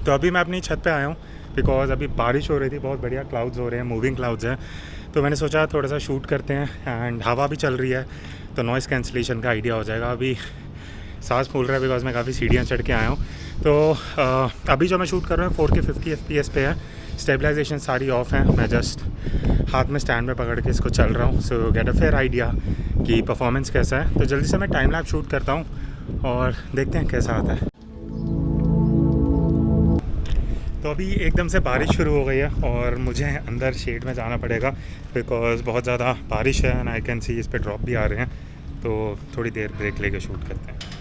तो अभी मैं अपनी छत पे आया हूँ बिकॉज़ अभी बारिश हो रही थी, बहुत बढ़िया क्लाउड्स हो रहे हैं, मूविंग क्लाउड्स हैं। तो मैंने सोचा थोड़ा सा शूट करते हैं एंड हवा भी चल रही है तो नॉइज़ कैंसलेशन का आइडिया हो जाएगा। अभी सांस फूल रहा है बिकॉज़ मैं काफ़ी सीढ़ियाँ चढ़ के आया हूँ। तो अभी जो मैं शूट कर रहा हूँ 4K 50 FPS पे है, स्टेबलाइजेशन सारी ऑफ है। मैं जस्ट हाथ में स्टैंड में पकड़ के इसको चल रहा हूँ, सो गेट अ फेयर आइडिया कि परफॉर्मेंस कैसा है। तो जल्दी से मैं टाइम लैप्स शूट करता हूँ और देखते हैं कैसा आता है। तो अभी एकदम से बारिश शुरू हो गई है और मुझे अंदर शेड में जाना पड़ेगा बिकॉज़ बहुत ज़्यादा बारिश है एंड आई कैन सी इस पे ड्रॉप भी आ रहे हैं। तो थोड़ी देर ब्रेक लेके शूट करते हैं।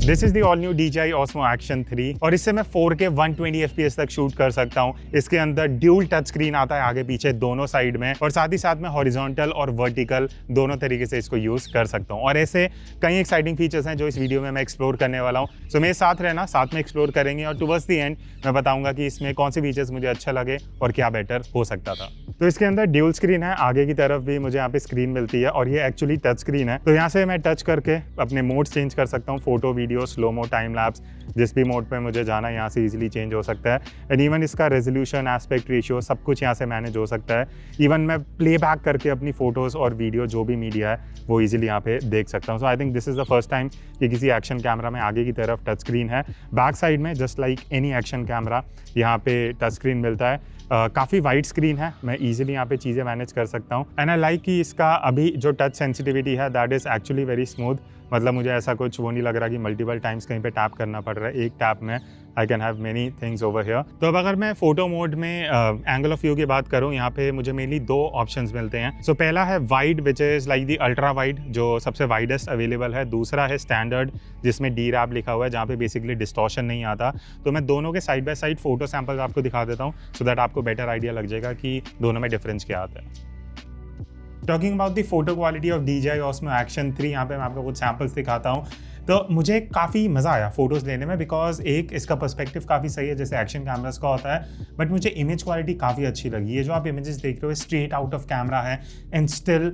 This is the all new DJI Osmo Action 3 और इससे मैं 4K 120 FPS तक शूट कर सकता हूँ। इसके अंदर ड्यूल टच स्क्रीन आता है आगे पीछे दोनों साइड में, और साथ ही साथ में हॉरिजॉन्टल और वर्टिकल दोनों तरीके से इसको यूज़ कर सकता हूँ। और ऐसे कई एक्साइटिंग फीचर्स हैं जो इस वीडियो में मैं एक्सप्लोर करने वाला हूँ। सो मेरे साथ रहना, साथ में एक्सप्लोर करेंगे और टुवर्ड्स द एंड मैं बताऊँगा कि इसमें कौन से फीचर्स मुझे अच्छा लगे और क्या बेटर हो सकता था। तो इसके अंदर ड्यूल स्क्रीन है, आगे की तरफ भी मुझे यहाँ पे स्क्रीन मिलती है और ये एक्चुअली टच स्क्रीन है। तो यहाँ से मैं टच करके अपने मोड्स चेंज कर सकता हूँ, photo, video, slomo, time lapse, जिस भी मोड पे मुझे जाना है यहाँ से इजीली चेंज हो सकता है। एंड इवन इसका रेजोल्यूशन, एस्पेक्ट रेशियो सब कुछ यहाँ से मैनेज हो सकता है। इवन मैं प्लेबैक करके अपनी फोटोज़ और वीडियो जो भी मीडिया है वो इजीली यहाँ पे देख सकता हूँ। So I think this is the first time कि किसी एक्शन कैमरा में आगे की तरफ टच स्क्रीन है। बैक साइड में just like any action camera यहाँ पे टच स्क्रीन मिलता है। काफ़ी वाइड स्क्रीन है, मैं इजीली यहाँ पे चीज़ें मैनेज कर सकता हूँ। एंड आई लाइक कि इसका अभी जो टच सेंसिटिविटी है that is actually very smooth. मतलब मुझे ऐसा कुछ वो नहीं लग रहा कि मल्टीपल टाइम्स कहीं पे टैप करना पड़ रहा है। एक टैप में I can have many things over here. तो अब अगर मैं फोटो मोड में एंगल ऑफ व्यू की बात करूँ, यहाँ पे मुझे मेनली दो ऑप्शंस मिलते हैं। सो पहला है wide which is like the ultra wide, जो सबसे वाइडेस्ट अवेलेबल है। दूसरा है स्टैंडर्ड जिसमें DRAB लिखा हुआ है, जहाँ पे बेसिकली डिस्टॉर्शन नहीं आता। तो मैं दोनों के side by side photo samples आपको दिखा देता हूँ सो दैट आपको बेटर आइडिया लग जाएगा कि दोनों में डिफरेंस क्या आता है। Talking about the photo quality of DJI Osmo Action 3, यहाँ पे मैं आपको कुछ सैम्पल्स दिखाता हूँ। तो मुझे काफ़ी मज़ा आया फ़ोटोज़ लेने में बिकॉज एक इसका पर्सपेक्टिव काफ़ी सही है जैसे एक्शन कैमरास का होता है, बट मुझे इमेज क्वालिटी काफ़ी अच्छी लगी। ये जो आप इमेजेस देख रहे हो स्ट्रेट आउट ऑफ कैमरा है एंड स्टिल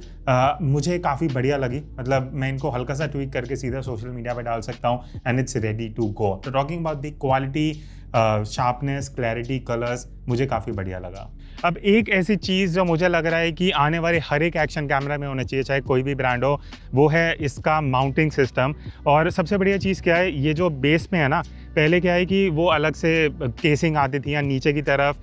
मुझे काफ़ी बढ़िया लगी। मतलब मैं इनको हल्का सा ट्वीक करके सीधा सोशल मीडिया पर डाल सकता हूँ and it's ready to go. तो talking about the quality, sharpness, clarity, colours मुझे काफ़ी बढ़िया लगा। अब एक ऐसी चीज़ जो मुझे लग रहा है कि आने वाले हर एक एक्शन कैमरा में होना चाहिए चाहे कोई भी ब्रांड हो, वो है इसका माउंटिंग सिस्टम। और सबसे बढ़िया चीज़ क्या है, ये जो बेस में है ना, पहले क्या है कि वो अलग से केसिंग आती थी या नीचे की तरफ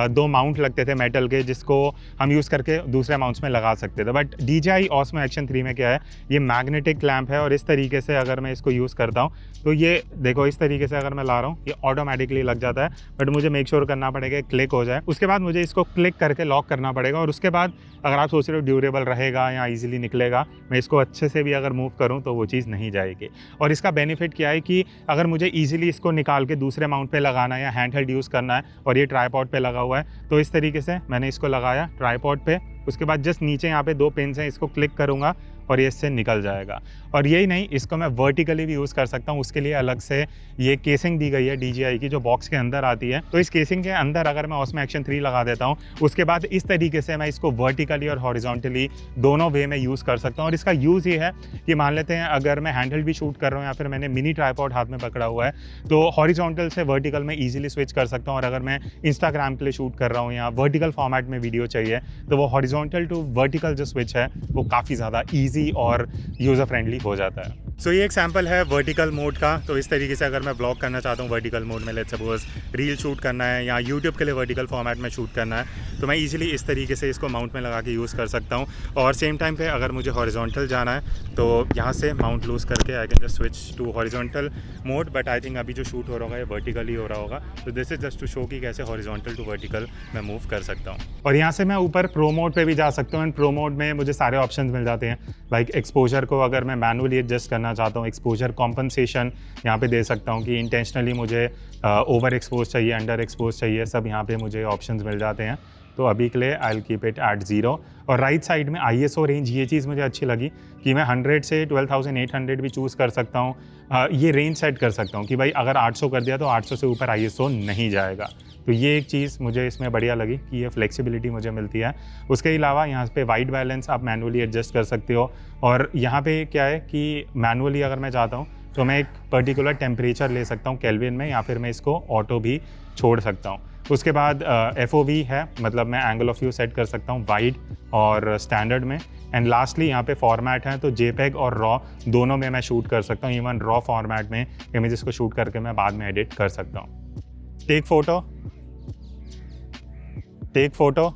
दो माउंट लगते थे मेटल के जिसको हम यूज़ करके दूसरे माउंट्स में लगा सकते थे। बट DJI Osmo Action 3 में क्या है, ये मैग्नेटिक क्लैंप है और इस तरीके से अगर मैं इसको यूज़ करता हूँ तो ये देखो इस तरीके से अगर मैं ला रहा हूँ ये ऑटोमेटिकली लग जाता है। बट मुझे मेक श्योर करना पड़ेगा क्लिक हो जाए, उसके बाद मुझे इसको क्लिक करके लॉक करना पड़ेगा। और उसके बाद अगर आप सोच रहे हो ड्यूरेबल रहेगा या इजीली निकलेगा, मैं इसको अच्छे से भी अगर मूव करूँ तो वो चीज़ नहीं जाएगी। और इसका बेनिफिट क्या है कि अगर मुझे ईजिली इसको निकाल के दूसरे माउंट पे लगाना है या हैंड हेल्ड यूज़ करना है और ये ट्राइपॉड पे लगा हुआ है, तो इस तरीके से मैंने इसको लगाया ट्राइपॉड पे, उसके बाद जस्ट नीचे यहाँ पे दो पिन्स हैं, इसको क्लिक करूँगा और ये इससे निकल जाएगा। और यही नहीं, इसको मैं वर्टिकली भी यूज़ कर सकता हूँ। उसके लिए अलग से ये केसिंग दी गई है DJI की जो बॉक्स के अंदर आती है। तो इस केसिंग के अंदर अगर मैं Osmo Action 3 लगा देता हूँ, उसके बाद इस तरीके से मैं इसको वर्टिकली और हॉरिजॉन्टली दोनों वे में यूज़ कर सकता हूँ। और इसका यूज़ ये है कि मान लेते हैं अगर मैं हैंडहेल्ड भी शूट कर रहा हूँ या फिर मैंने मिनी ट्राइपॉड हाथ में पकड़ा हुआ है, तो हॉरिजॉन्टल से वर्टिकल में ईजिली स्विच कर सकता हूँ। और अगर मैं इंस्टाग्राम के लिए शूट कर रहा हूँ या वर्टिकल फॉर्मेट में वीडियो चाहिए, तो वो हॉरिजॉन्टल टू वर्टिकल जो स्विच है वो काफ़ी ज़्यादा ईजी और यूज़र फ्रेंडली हो जाता है। सो ये एक सैम्पल है वर्टिकल मोड का। तो इस तरीके से अगर मैं ब्लॉग करना चाहता हूँ वर्टिकल मोड में, लेट्स सपोज रील शूट करना है या यूट्यूब के लिए वर्टिकल फॉर्मेट में शूट करना है, तो मैं इजीली इस तरीके से इसको माउंट में लगा के यूज़ कर सकता हूँ। और सेम टाइम पे अगर मुझे हॉरिजॉन्टल जाना है तो यहाँ से माउंट लूज़ करके I can just switch to horizontal mode. But I think अभी जो शूट हो रहा होगा ये वर्टिकल ही हो रहा होगा। तो this is just to show कि कैसे हॉरिजॉन्टल टू वर्टिकल मैं मूव कर सकता हूँ। और यहाँ से मैं ऊपर प्रो मोड पे भी जा सकता हूँ एंड प्रो मोड में मुझे सारे ऑप्शंस मिल जाते हैं। लाइक एक्सपोजर को अगर मैं मैनुअली एडजस्ट करना चाहता हूँ, एक्सपोजर कॉम्पनसेशन यहाँ पे दे सकता हूँ कि इंटेंशनली मुझे ओवर एक्सपोज चाहिए, अंडर एक्सपोज चाहिए, सब यहाँ पे मुझे ऑप्शंस मिल जाते हैं। तो अभी के लिए I will keep it at 0। और राइट साइड में ISO रेंज, ये चीज़ मुझे अच्छी लगी कि मैं 100 से 12,800 भी चूज़ कर सकता हूँ। ये रेंज सेट कर सकता हूँ कि भाई अगर 800 कर दिया तो 800 से ऊपर ISO नहीं जाएगा। तो ये एक चीज़ मुझे इसमें बढ़िया लगी कि ये फ्लेक्सिबिलिटी मुझे मिलती है। उसके अलावा यहाँ पे वाइट बैलेंस आप मैनुअली एडजस्ट कर सकते हो। और यहाँ पे क्या है कि मैनुअली अगर मैं चाहता हूँ तो मैं एक पर्टिकुलर टेम्परेचर ले सकता हूँ केल्विन में, या फिर मैं इसको ऑटो भी छोड़ सकता हूँ। उसके बाद FOV है, मतलब मैं एंगल ऑफ व्यू सेट कर सकता हूँ वाइड और स्टैंडर्ड में। एंड लास्टली यहाँ पे फॉर्मेट है, तो JPEG और रॉ दोनों में मैं शूट कर सकता हूँ। इवन रॉ फॉर्मेट में इमेजेस को शूट करके मैं बाद में एडिट कर सकता हूँ। Take photo.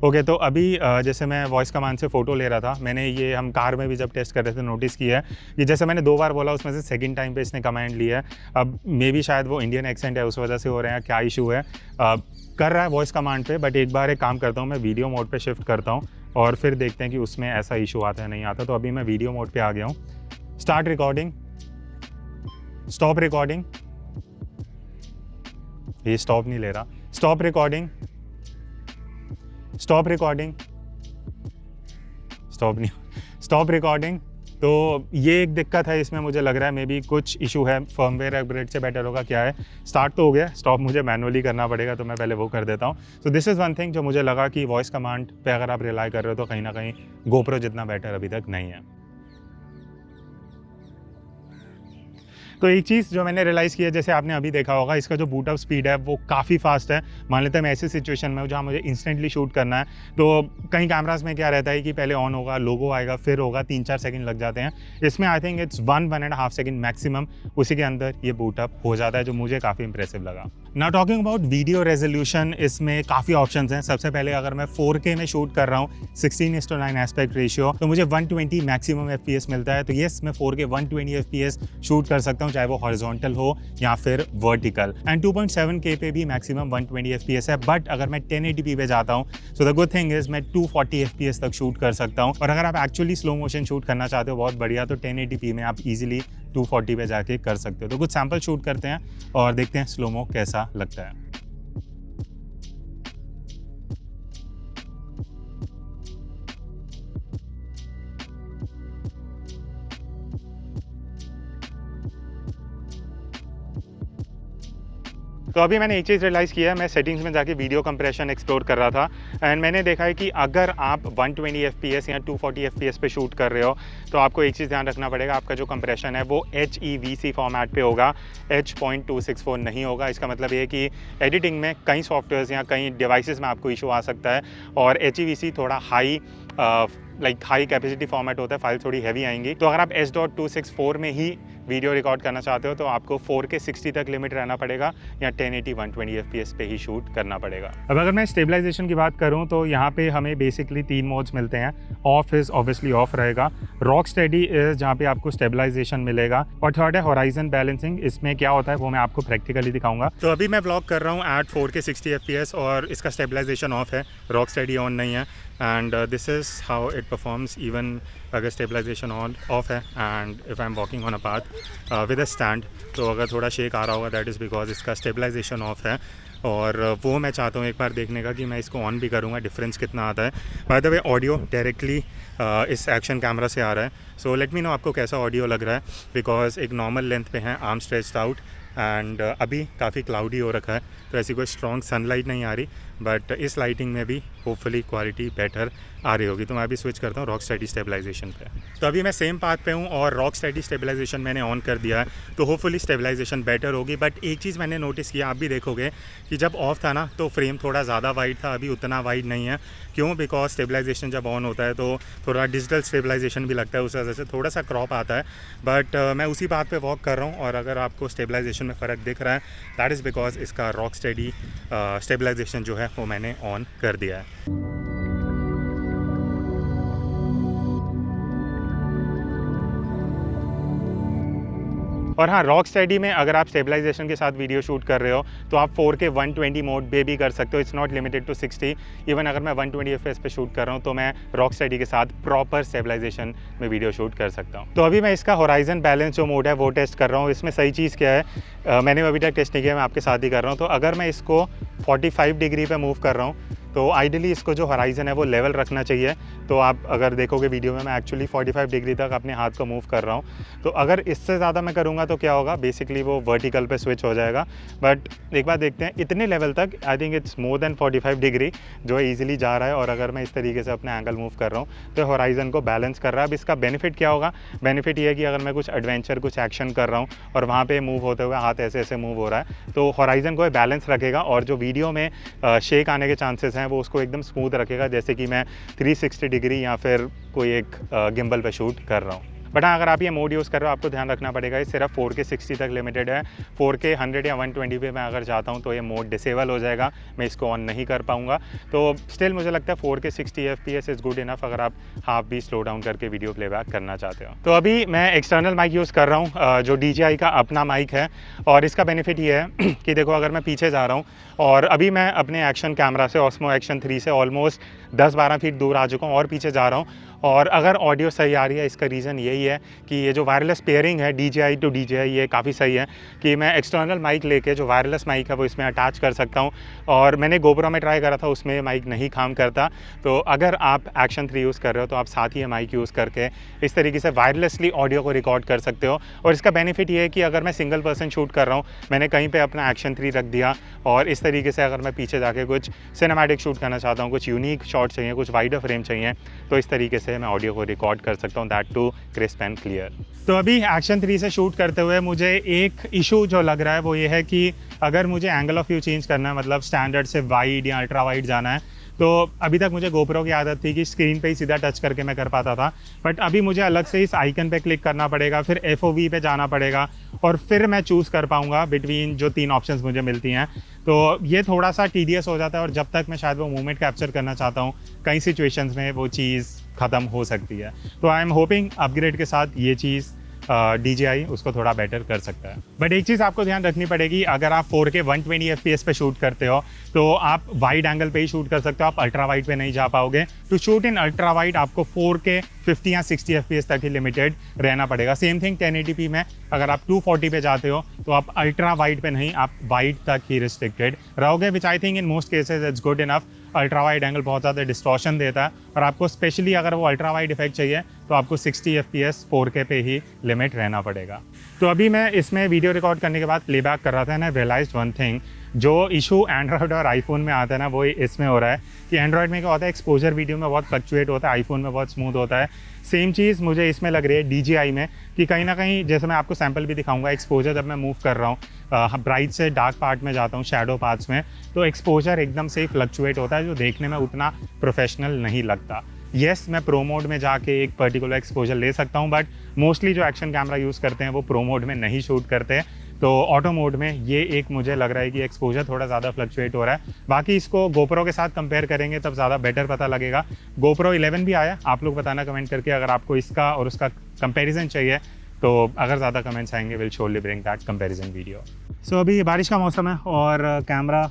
ओके, तो अभी जैसे मैं वॉइस कमांड से फ़ोटो ले रहा था, मैंने ये हम कार में भी जब टेस्ट कर रहे थे नोटिस किया है कि जैसे मैंने 2 बार बोला उसमें से सेकंड टाइम पे इसने कमांड लिया है। अब मे बी शायद वो इंडियन एक्सेंट है उस वजह से हो रहे हैं, क्या इशू है कर रहा है वॉइस कमांड पे। बट एक बार एक काम करता हूँ, मैं वीडियो मोड पे शिफ्ट करता हूँ और फिर देखते हैं कि उसमें ऐसा इशू आता है नहीं आता। तो अभी मैं वीडियो मोड पे आ गया हूँ। स्टार्ट रिकॉर्डिंग, स्टॉप रिकॉर्डिंग, ये स्टॉप नहीं ले रहा, stop recording, stop recording, stop recording. तो ये एक दिक्कत है इसमें, मुझे लग रहा है मे बी कुछ इशू है, फर्मवेयर अपग्रेड से बेटर होगा क्या है। स्टार्ट तो हो गया, स्टॉप मुझे मैनुअली करना पड़ेगा, तो मैं पहले वो कर देता हूँ। तो दिस इज़ वन थिंग जो मुझे लगा कि वॉइस कमांड पे अगर आप रिलाई कर रहे हो तो कहीं ना कहीं GoPro जितना बेटर अभी तक नहीं है। तो एक चीज़ जो मैंने रियलाइज़ किया, जैसे आपने अभी देखा होगा, इसका जो बूट अप स्पीड है वो काफ़ी फास्ट है। मान लेते हैं मैं ऐसी सिचुएशन में हूँ जहाँ मुझे इंस्टेंटली शूट करना है, तो कई कैमरास में क्या रहता है कि पहले ऑन होगा, लोगो आएगा, फिर होगा, 3-4 सेकंड लग जाते हैं। इसमें I think it's 1-1.5 second maximum, उसी के अंदर ये बूट अप हो जाता है, जो मुझे काफ़ी इंप्रेसिव लगा। Now talking about video resolution, इसमें काफ़ी ऑप्शंस हैं। सबसे पहले अगर मैं 4K में शूट कर रहा हूँ 16:9 एस्पेक्ट रेशियो, तो मुझे 120 मैक्सिमम FPS मिलता है। तो येस, मैं 4K 120 FPS शूट कर सकता हूँ, चाहे वो हॉरिजॉन्टल हो या फिर वर्टिकल। एंड 2.7K पे भी मैक्सिमम 120 FPS है। बट अगर मैं 1080p पे जाता हूँ, so the good thing is मैं 240 FPS तक शूट कर सकता हूँ। और अगर आप एक्चुअली स्लो मोशन शूट करना चाहते हो बहुत बढ़िया, तो 1080p में आप इजीली 240 पे जाके कर सकते हो। तो कुछ सैंपल शूट करते हैं और देखते हैं स्लोमो कैसा लगता है। तो अभी मैंने एक चीज़ रियलाइज़ किया है, मैं सेटिंग्स में जाके वीडियो कंप्रेशन एक्सप्लोर कर रहा था एंड मैंने देखा है कि अगर आप 120 FPS या 240 FPS पे शूट कर रहे हो, तो आपको एक चीज़ ध्यान रखना पड़ेगा, आपका जो कंप्रेशन है वो HEVC फॉर्मेट पे होगा, H.264 नहीं होगा। इसका मतलब ये है कि एडिटिंग में कई सॉफ्टवेयर्स या कई डिवाइसेस में आपको इशू आ सकता है। और HEVC थोड़ा हाई हाई कैपेसिटी फॉर्मेट होता है, फाइल थोड़ी हैवी आएंगी। तो अगर आप H.264 में ही वीडियो रिकॉर्ड करना चाहते हो तो आपको 4K 60 तक लिमिट रहना पड़ेगा या 1080 120 FPS पे ही शूट करना पड़ेगा। अब अगर मैं स्टेबलाइजेशन की बात करूं तो यहाँ पे हमें बेसिकली 3 मोड्स मिलते हैं। ऑफ इज़ ऑब्वियसली ऑफ रहेगा, रॉक स्टेडी इज़ जहाँ पे आपको स्टेबलाइजेशन मिलेगा, और थर्ड है हॉराइजन बैलेंसिंग। इसमें क्या होता है वो मैं आपको प्रैक्टिकली दिखाऊंगा। तो अभी मैं व्लॉग कर रहा हूँ एट 4K 60 FPS और इसका स्टेबलाइजेशन ऑफ है, रॉक स्टेडी ऑन नहीं है। And this is how it performs even अगर स्टेबलाइजेशन ऑन ऑफ है and if I am walking on a path with a stand, तो अगर थोड़ा शेक आ रहा होगा दैट इज़ बिकॉज इसका स्टेबलाइजेशन ऑफ है। और वो मैं चाहता हूँ एक बार देखने का कि मैं इसको ऑन भी करूँगा, डिफरेंस कितना आता है। By the way audio directly इस एक्शन कैमरा से आ रहा है, सो लेट मी नो आपको कैसा ऑडियो लग रहा है, बिकॉज एक नॉर्मल लेंथ पे है, आर्म स्ट्रेच्ड आउट एंड अभी काफ़ी क्लाउडी हो रखा है, तो ऐसी कोई स्ट्रॉन्ग सनलाइट नहीं आ रही, बट इस लाइटिंग में भी होपफुली क्वालिटी बेटर आ रही होगी। तो मैं अभी स्विच करता हूँ रॉक स्टेडी स्टेबलाइजेशन पे। तो अभी मैं सेम पाथ पे हूँ और रॉक स्टेडी स्टेबलाइजेशन मैंने ऑन कर दिया है, तो होपफुली स्टेबलाइजेशन बेटर होगी। बट एक चीज़ मैंने नोटिस किया, आप भी देखोगे कि जब ऑफ था ना तो फ्रेम थोड़ा ज़्यादा वाइड था, अभी उतना वाइड नहीं है। क्यों? बिकॉज स्टेबलाइजेशन जब ऑन होता है तो थोड़ा डिजिटल स्टेबलाइजेशन भी लगता है, उस वजह से थोड़ा सा क्रॉप आता है। बट मैं उसी बात पे वॉक कर रहा हूँ और अगर आपको स्टेबलाइजेशन में फ़र्क दिख रहा है दैट इज़ बिकॉज इसका रॉक स्टेडी स्टेबलाइजेशन जो है वो मैंने ऑन कर दिया है। और हाँ, रॉक स्टेडी में अगर आप स्टेबलाइजेशन के साथ वीडियो शूट कर रहे हो तो आप 4K 120 मोड पे भी कर सकते हो, it's not limited to 60। Even अगर मैं 120 FPS पे शूट कर रहा हूँ तो मैं रॉक स्टेडी के साथ प्रॉपर स्टेबलाइजेशन में वीडियो शूट कर सकता हूँ। तो अभी मैं इसका होराइजन बैलेंस जो मोड है वो टेस्ट कर रहा हूँ। इसमें सही चीज़ क्या है, मैंने अभी तक टेस्ट नहीं किया, मैं आपके साथ ही कर रहा हूँ। तो अगर मैं इसको 45 डिग्री पे मूव कर रहा हूँ तो आइडियली इसको जो हॉराइजन है वो लेवल रखना चाहिए। तो आप अगर देखोगे वीडियो में मैं एक्चुअली 45 डिग्री तक अपने हाथ को मूव कर रहा हूँ। तो अगर इससे ज़्यादा मैं करूँगा तो क्या होगा, बेसिकली वो वर्टिकल पे स्विच हो जाएगा। बट एक बार देखते हैं, इतने लेवल तक I think it's more than 45 degree जो ईजिली जा रहा है। और अगर मैं इस तरीके से अपना एंगल मूव कर रहा हूँ तो हॉराइजन को बैलेंस कर रहा है। अब इसका बेनिफिट क्या होगा, बेनिफिट ये है कि अगर मैं कुछ एडवेंचर कुछ एक्शन कर रहा हूँ और वहाँ पे मूव होते हुए हाथ ऐसे ऐसे मूव हो रहा है तो हॉराइजन को बैलेंस रखेगा और जो वीडियो में शेक आने के चांसेस हैं वो उसको एकदम स्मूथ रखेगा, जैसे कि मैं 360 डिग्री या फिर कोई एक गिम्बल पे शूट कर रहा हूँ। बट हाँ, अगर आप ये मोड यूज़ कर रहे हो आपको ध्यान रखना पड़ेगा, ये सिर्फ 4K 60 तक लिमिटेड है। 4K 100 या 120 पे मैं अगर चाहता हूँ तो ये मोड डिसेबल हो जाएगा, मैं इसको ऑन नहीं कर पाऊँगा। तो स्टिल मुझे लगता है 4K 60 FPS is good enough अगर आप हाफ भी स्लो डाउन करके वीडियो प्लेबैक करना चाहते हो। तो अभी मैं एक्सटर्नल माइक यूज़ कर रहा हूँ जो DJI का अपना माइक है। और इसका बेनिफिट ये है कि देखो, अगर मैं पीछे जा रहा हूँ और अभी मैं अपने एक्शन कैमरा से Osmo Action 3 से ऑलमोस्ट 10-12 फीट दूर आ चुका हूँ और पीछे जा रहा हूँ, और अगर ऑडियो सही आ रही है, इसका रीज़न यही है कि ये जो वायरलेस पेयरिंग है DJI टू DJI ये काफ़ी सही है कि मैं एक्सटर्नल माइक लेके जो वायरलेस माइक है वो इसमें अटैच कर सकता हूँ। और मैंने GoPro में ट्राई करा था, उसमें माइक नहीं काम करता। तो अगर आप Action 3 यूज़ कर रहे हो तो आप साथ ही ये माइक यूज़ करके इस तरीके से वायरलेसली ऑडियो को रिकॉर्ड कर सकते हो। और इसका बेनिफिट ये है कि अगर मैं सिंगल पर्सन शूट कर रहा हूँ, मैंने कहीं पर अपना Action 3 रख दिया और इस तरीके से अगर मैं पीछे जाके कुछ सिनेमैटिक शूट करना चाहता हूँ, कुछ यूनिक शॉट चाहिए, कुछ वाइडर फ्रेम चाहिए, तो इस तरीके से मैं ऑडियो को रिकॉर्ड कर सकता हूँ, that too crisp and clear. तो अभी Action 3 से शूट करते हुए मुझे एक इशू जो लग रहा है वो ये है कि अगर मुझे एंगल ऑफ व्यू चेंज करना है, मतलब स्टैंडर्ड से वाइड या अल्ट्रा वाइड जाना है, तो अभी तक मुझे GoPro की आदत थी कि स्क्रीन पे ही सीधा टच करके मैं कर पाता था। बट अभी मुझे अलग से इस आइकन पे क्लिक करना पड़ेगा, फिर FOV पे जाना पड़ेगा और फिर मैं चूज़ कर पाऊँगा बिटवीन जो 3 ऑप्शंस मुझे मिलती हैं। तो ये थोड़ा सा टीडियस हो जाता है और जब तक मैं शायद वो मूवमेंट कैप्चर करना चाहता हूँ, कई सिचुएशंस में वो चीज़ ख़त्म हो सकती है। तो आई एम होपिंग अपग्रेड के साथ ये चीज़ DJI उसको थोड़ा बेटर कर सकता है। बट एक चीज़ आपको ध्यान रखनी पड़ेगी, अगर आप 4K 120 FPS पे शूट करते हो तो आप वाइड एंगल पे ही शूट कर सकते हो, आप अल्ट्रा वाइड पे नहीं जा पाओगे। To shoot in ultra wide आपको 4K 50 या 60 FPS तक ही लिमिटेड रहना पड़ेगा। सेम थिंग 1080p में अगर आप 240 पे जाते हो तो आप अल्ट्रा वाइड पे नहीं, आप वाइड तक ही रिस्ट्रिक्टेड रहोगे, which I think in most cases it's good enough. Ultra wide angle बहुत ज़्यादा डिस्टॉर्शन देता है और आपको स्पेशली अगर वो अल्ट्रा वाइड इफेक्ट चाहिए तो आपको 60 FPS 4K पे ही लिमिट रहना पड़ेगा। तो अभी मैं इसमें वीडियो रिकॉर्ड करने के बाद प्लेबैक कर रहा था ना, रियलाइज्ड वन थिंग, जो इशू एंड्रॉयड और आईफोन में आता है ना वो इसमें हो रहा है कि एंड्रॉयड में क्या होता है, एक्सपोजर वीडियो में बहुत फ्लक्चुएट होता है, आईफोन में बहुत स्मूथ होता है। सेम चीज़ मुझे इसमें लग रही है DJI में कि कहीं ना कहीं, जैसे मैं आपको सैम्पल भी दिखाऊंगा, एक्सपोजर जब मैं मूव कर रहा हूँ ब्राइट से डार्क पार्ट में जाता हूँ, शैडो पार्ट्स में, तो एक्सपोजर एकदम से फ्लक्चुएट होता है जो देखने में उतना प्रोफेशनल नहीं लगता। येस, मैं प्रो मोड में जाके एक पर्टिकुलर एक्सपोजर ले सकता हूँ, बट मोस्टली जो एक्शन कैमरा यूज़ करते हैं वो प्रो मोड में नहीं शूट करते। तो ऑटो मोड में ये एक मुझे लग रहा है कि एक्सपोजर थोड़ा ज़्यादा फ्लक्चुएट हो रहा है। बाकी इसको GoPro के साथ कंपेयर करेंगे तब ज़्यादा बेटर पता लगेगा। GoPro 11 भी आया, आप लोग बताना कमेंट करके अगर आपको इसका और उसका कंपैरिजन चाहिए। तो अगर ज़्यादा कमेंट्स आएंगे will surely bring that comparison video. So अभी बारिश का मौसम है और कैमरा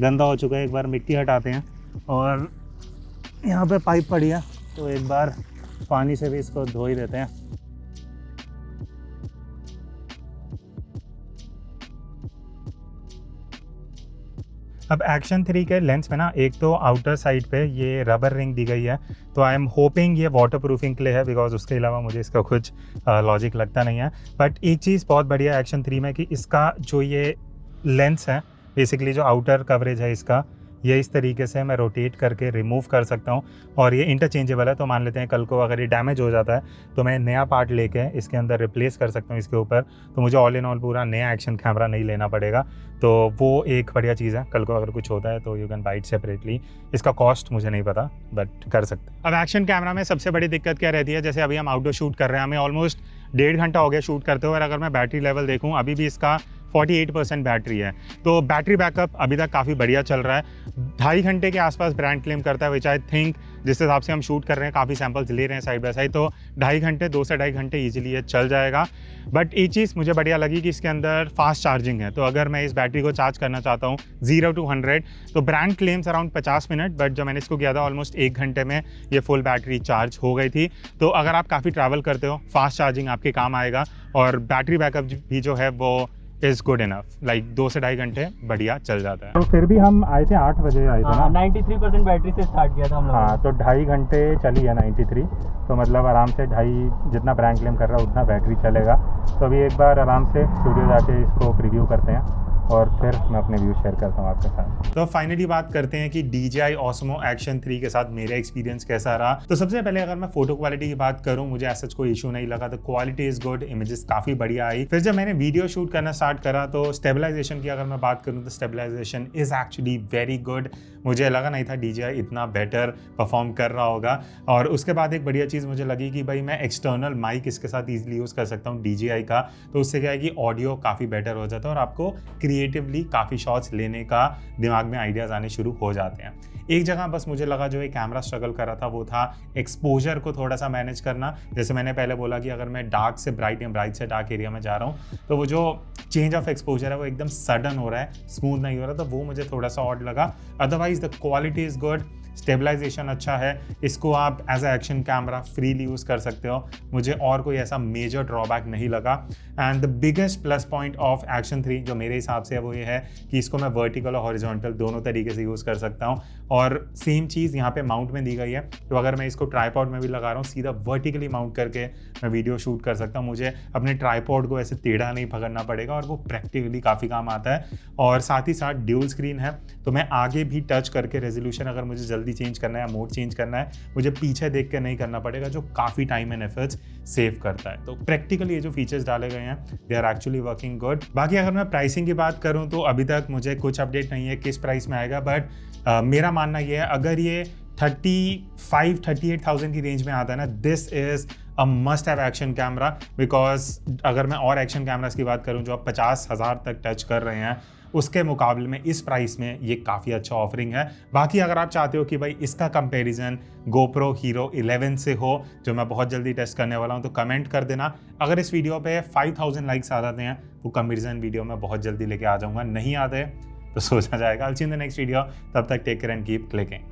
गंदा हो चुका है, एक बार मिट्टी हटाते हैं और यहाँ पे पाइप पड़ी है तो एक बार पानी से भी इसको धो ही देते हैं। अब Action 3 के लेंस में ना एक तो आउटर साइड पे ये रबर रिंग दी गई है, तो आई एम होपिंग ये वाटर प्रूफिंग के लिए है, बिकॉज उसके अलावा मुझे इसका कुछ लॉजिक लगता नहीं है। बट एक चीज़ बहुत बढ़िया है Action 3 में कि इसका जो ये लेंस है, बेसिकली जो आउटर कवरेज है इसका, ये इस तरीके से मैं रोटेट करके रिमूव कर सकता हूँ और ये इंटरचेंजेबल है। तो मान लेते हैं कल को अगर ये डैमेज हो जाता है तो मैं नया पार्ट लेके इसके अंदर रिप्लेस कर सकता हूँ इसके ऊपर, तो मुझे ऑल इन ऑल पूरा नया एक्शन कैमरा नहीं लेना पड़ेगा। तो वो एक बढ़िया चीज़ है, कल को अगर कुछ होता है तो you can buy it separately. इसका कॉस्ट मुझे नहीं पता बट कर सकते। अब एक्शन कैमरा में सबसे बड़ी दिक्कत क्या रहती है, जैसे अभी हम आउटडोर शूट कर रहे हैं, हमें ऑलमोस्ट 1.5 घंटा हो गया शूट करते हुए, और अगर मैं बैटरी लेवल देखूँ अभी भी इसका 48% बैटरी है। तो बैटरी बैकअप अभी तक काफ़ी बढ़िया चल रहा है। 2.5 घंटे के आसपास ब्रांड क्लेम करता है, विच आई थिंक जिस हिसाब से हम शूट कर रहे हैं, काफ़ी सैंपल्स ले रहे हैं साइड बाय साइड, तो 2.5 घंटे 2 से 2.5 घंटे ईजिली ये चल जाएगा। बट एक चीज़ मुझे बढ़िया लगी कि इसके अंदर फास्ट चार्जिंग है, तो अगर मैं इस बैटरी को चार्ज करना चाहता हूँ 0 to 100, तो brand claims around 50 minute, but जब मैंने इसको किया था ऑलमोस्ट 1 घंटे में ये फुल बैटरी चार्ज हो गई थी। तो अगर आप काफ़ी ट्रैवल करते हो, फास्ट चार्जिंग आपके काम आएगा और बैटरी बैकअप भी जो है वो इज गुड इनफ, लाइक 2 से ढाई घंटे बढ़िया चल जाता है। तो फिर भी हम आए थे 8 बजे आए थे ना, 93% बैटरी से स्टार्ट किया था हम लोग। हाँ, तो 2.5 घंटे चली है 93, तो मतलब आराम से 2.5 जितना ब्रांड क्लेम कर रहा है उतना बैटरी चलेगा। तो अभी एक बार आराम से स्टूडियो जाके इसको प्रीव्यू करते हैं और फिर मैं अपने व्यू शेयर करता हूँ आपके साथ। तो फाइनली बात करते हैं कि DJI Osmo Action 3 के साथ मेरा एक्सपीरियंस कैसा रहा। तो सबसे पहले अगर मैं फोटो क्वालिटी की बात करूँ, मुझे ऐसा कोई इशू नहीं लगा। तो क्वालिटी इज गुड, इमेजेस काफी बढ़िया आई। फिर जब मैंने वीडियो शूट करना स्टार्ट करा तो स्टेबलाइजेशन की अगर मैं बात करूँ तो stabilisation is actually very good. मुझे लगा नहीं था DJI इतना बेटर परफॉर्म कर रहा होगा। और उसके बाद एक बढ़िया चीज़ मुझे लगी कि भाई मैं एक्सटर्नल माइक इसके साथ ईजिली यूज़ कर सकता हूँ DJI का। तो उससे क्या है कि ऑडियो काफ़ी बेटर हो जाता है और आपको क्रिएटिवली काफ़ी शॉट्स लेने का दिमाग में आइडियाज़ आने शुरू हो जाते हैं। एक जगह बस मुझे लगा जो ये कैमरा स्ट्रगल कर रहा था वो था एक्सपोजर को थोड़ा सा मैनेज करना। जैसे मैंने पहले बोला कि अगर मैं डार्क से ब्राइट या ब्राइट से डार्क एरिया में जा रहा हूँ तो वो जो चेंज ऑफ एक्सपोजर है वो एकदम सडन हो रहा है, स्मूथ नहीं हो रहा, तो वो मुझे थोड़ा सा ऑड लगा। Otherwise the quality is good, stabilisation अच्छा है। इसको आप as a action camera freely use कर सकते हो। मुझे और कोई ऐसा मेजर ड्रॉबैक नहीं लगा। And the biggest plus point of Action 3 जो मेरे हिसाब से है वो ये है कि इसको मैं वर्टिकल और हॉरिजॉन्टल दोनों तरीके से यूज़ कर सकता हूँ। और सेम चीज़ यहाँ पे माउंट में दी गई है, तो अगर मैं इसको ट्राईपॉड में भी लगा रहा हूँ सीधा वर्टिकली माउंट करके मैं वीडियो शूट कर सकता हूँ। मुझे अपने ट्राईपॉड को ऐसे टेढ़ा नहीं पकड़ना पड़ेगा और वो प्रैक्टिकली काफ़ी काम आता है। और साथ ही साथ ड्यूल स्क्रीन है, तो मैं आगे भी टच करके रेजोल्यूशन अगर मुझे जल्दी चेंज करना है या मोड चेंज करना है मुझे पीछे देख के नहीं करना पड़ेगा, जो काफ़ी टाइम एंड एफर्ट्स सेव करता है। तो प्रैक्टिकली ये जो फीचर्स डाले गए हैं they are actually working good. बाकी अगर मैं प्राइसिंग की बात करूं तो अभी तक मुझे कुछ अपडेट नहीं है किस प्राइस में आएगा, बट मेरा मानना ये है अगर ये 35-38,000 की रेंज में आता है ना, this is a must have action camera. Because अगर मैं और एक्शन कैमरास की बात करूं जो अब 50,000 तक टच कर रहे हैं उसके मुकाबले में इस प्राइस में ये काफ़ी अच्छा ऑफरिंग है। बाकी अगर आप चाहते हो कि भाई इसका कंपैरिजन GoPro Hero 11 से हो जो मैं बहुत जल्दी टेस्ट करने वाला हूं तो कमेंट कर देना। अगर इस वीडियो पे 5,000 लाइक्स आ जाते हैं वो कंपैरिजन वीडियो मैं बहुत जल्दी लेके आ जाऊंगा, नहीं आते तो सोचा जाएगा। I'll see you in the next video, तब तक take care and keep clicking.